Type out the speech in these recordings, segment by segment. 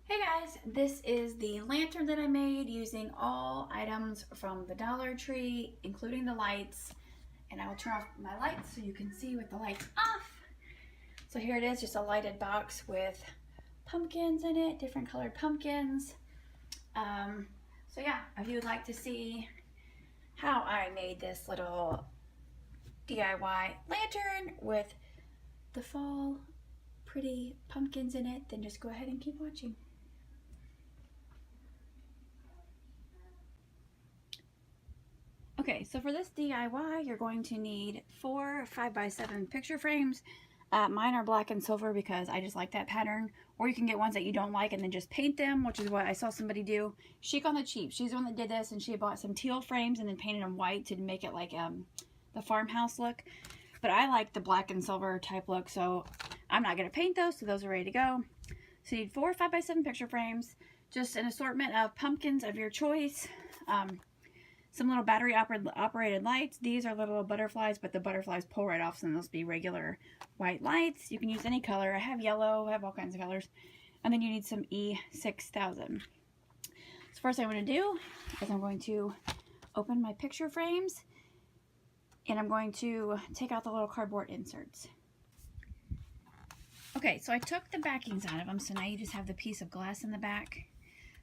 Hey guys, this is the lantern that I made using all items from the Dollar Tree, including the lights. And I will turn off my lights so you can see with the lights off. So here it is, just a lighted box with pumpkins in it, different colored pumpkins. So yeah, if you would like to see how I made this little DIY lantern with the fall pretty pumpkins in it, then just go ahead and keep watching. Okay, so for this DIY, you're going to need 4 5x7 picture frames. Mine are black and silver because I just like that pattern. Or you can get ones that you don't like and then just paint them, which is what I saw somebody do. Chic on the Cheap. She's the one that did this, and she bought some teal frames and then painted them white to make it like the farmhouse look. But I like the black and silver type look, so I'm not going to paint those, so those are ready to go. So you need 4 5x7 picture frames, just an assortment of pumpkins of your choice. Some little battery operated lights. These are little butterflies, but the butterflies pull right off, so those be regular white lights. You can use any color. I have yellow, I have all kinds of colors. And then you need some E6000. So first thing I'm going to do is I'm going to open my picture frames, and I'm going to take out the little cardboard inserts. Okay, so I took the backings out of them, so now you just have the piece of glass in the back.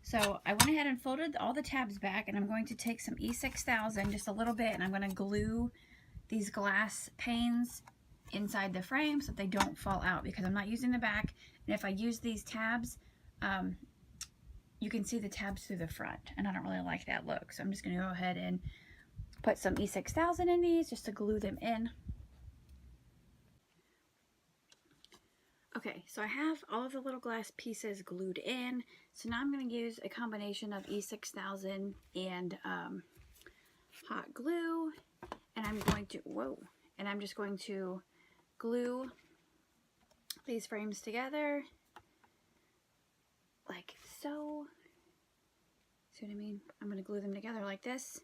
So I went ahead and folded all the tabs back, and I'm going to take some E6000, just a little bit, and I'm going to glue these glass panes inside the frame so that they don't fall out, because I'm not using the back. And if I use these tabs, you can see the tabs through the front, and I don't really like that look. So I'm just going to go ahead and put some E6000 in these just to glue them in. Okay, so I have all of the little glass pieces glued in. So now I'm going to use a combination of E6000 and hot glue. And I'm going to, I'm just going to glue these frames together like so. See what I mean? I'm going to glue them together like this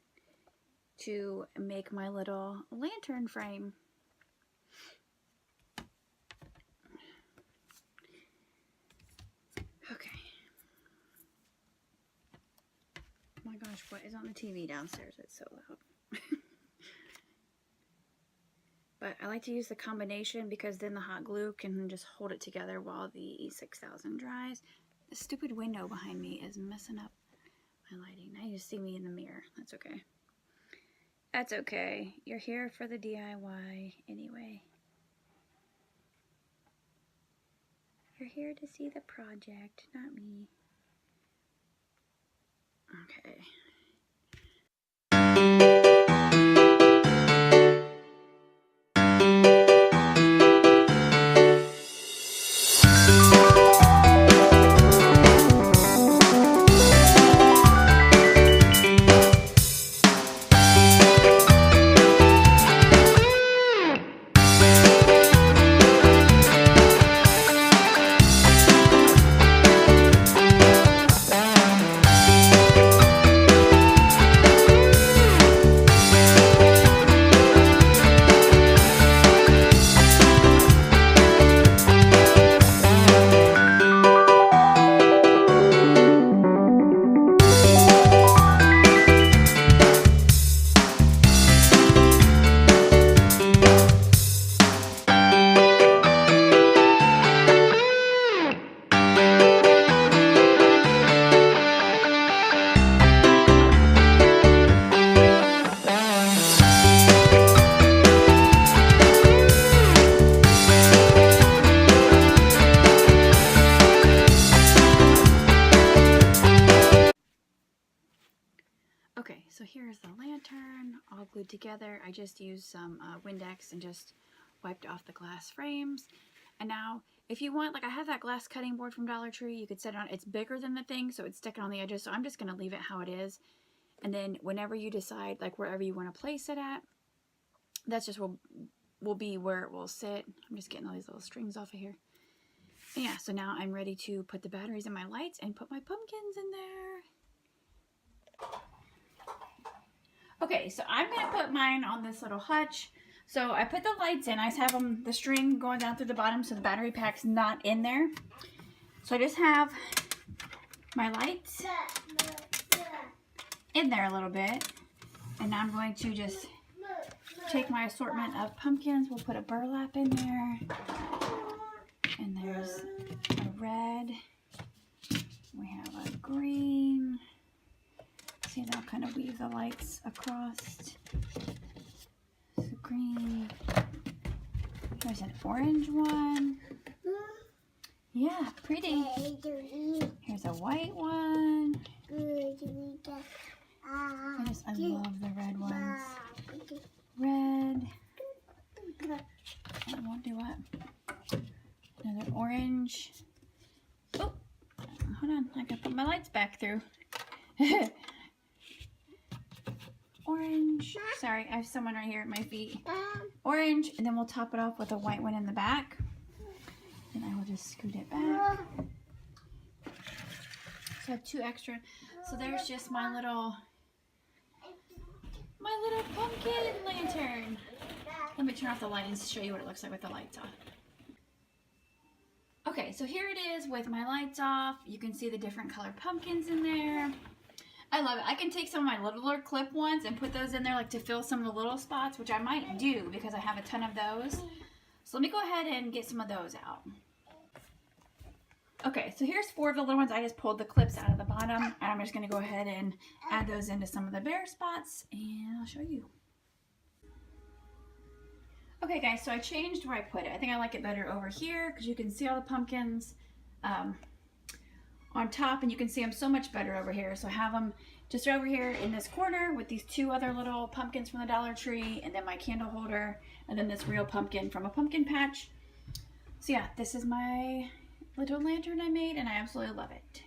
to make my little lantern frame. Okay. Oh my gosh, what is on the TV downstairs? It's so loud. But I like to use the combination because then the hot glue can just hold it together while the E6000 dries. The stupid window behind me is messing up my lighting. Now you see me in the mirror. That's okay. That's okay. You're here for the DIY anyway. You're here to see the project, not me. Okay. Okay, so here's the lantern all glued together. I just used some Windex and just wiped off the glass frames. And now, if you want, like I have that glass cutting board from Dollar Tree, you could set it on. It's bigger than the thing, so it's sticking on the edges. So I'm just going to leave it how it is. And then whenever you decide, like wherever you want to place it at, that's just will be where it will sit. I'm just getting all these little strings off of here. And yeah, so now I'm ready to put the batteries in my lights and put my pumpkins in there. Okay, so I'm going to put mine on this little hutch. So I put the lights in. I just have them, the string going down through the bottom so the battery pack's not in there. So I just have my lights in there a little bit. And now I'm going to just take my assortment of pumpkins. We'll put a burlap in there. And there's a red. We have a green. See, that'll kind of weave the lights across. So green. There's an orange one. Yeah, pretty. Here's a white one. I love the red ones. Red. I won't do what? Another orange. Oh, hold on. I gotta put my lights back through. Orange. Sorry, I have someone right here at my feet. Orange, and then we'll top it off with a white one in the back. And I will just scoot it back. So I have 2 extra. So there's just my little pumpkin lantern. Let me turn off the light and show you what it looks like with the lights off. Okay, so here it is with my lights off. You can see the different colored pumpkins in there. I love it. I can take some of my littler clip ones and put those in there like to fill some of the little spots, which I might do because I have a ton of those. So let me go ahead and get some of those out. Okay, so here's 4 of the little ones. I just pulled the clips out of the bottom. And I'm just going to go ahead and add those into some of the bare spots, and I'll show you. Okay, guys, so I changed where I put it. I think I like it better over here because you can see all the pumpkins on top, and you can see them so much better over here. So I have them just over here in this corner with these 2 other little pumpkins from the Dollar Tree, and then my candle holder, and then this real pumpkin from a pumpkin patch. So yeah, this is my little lantern I made, and I absolutely love it.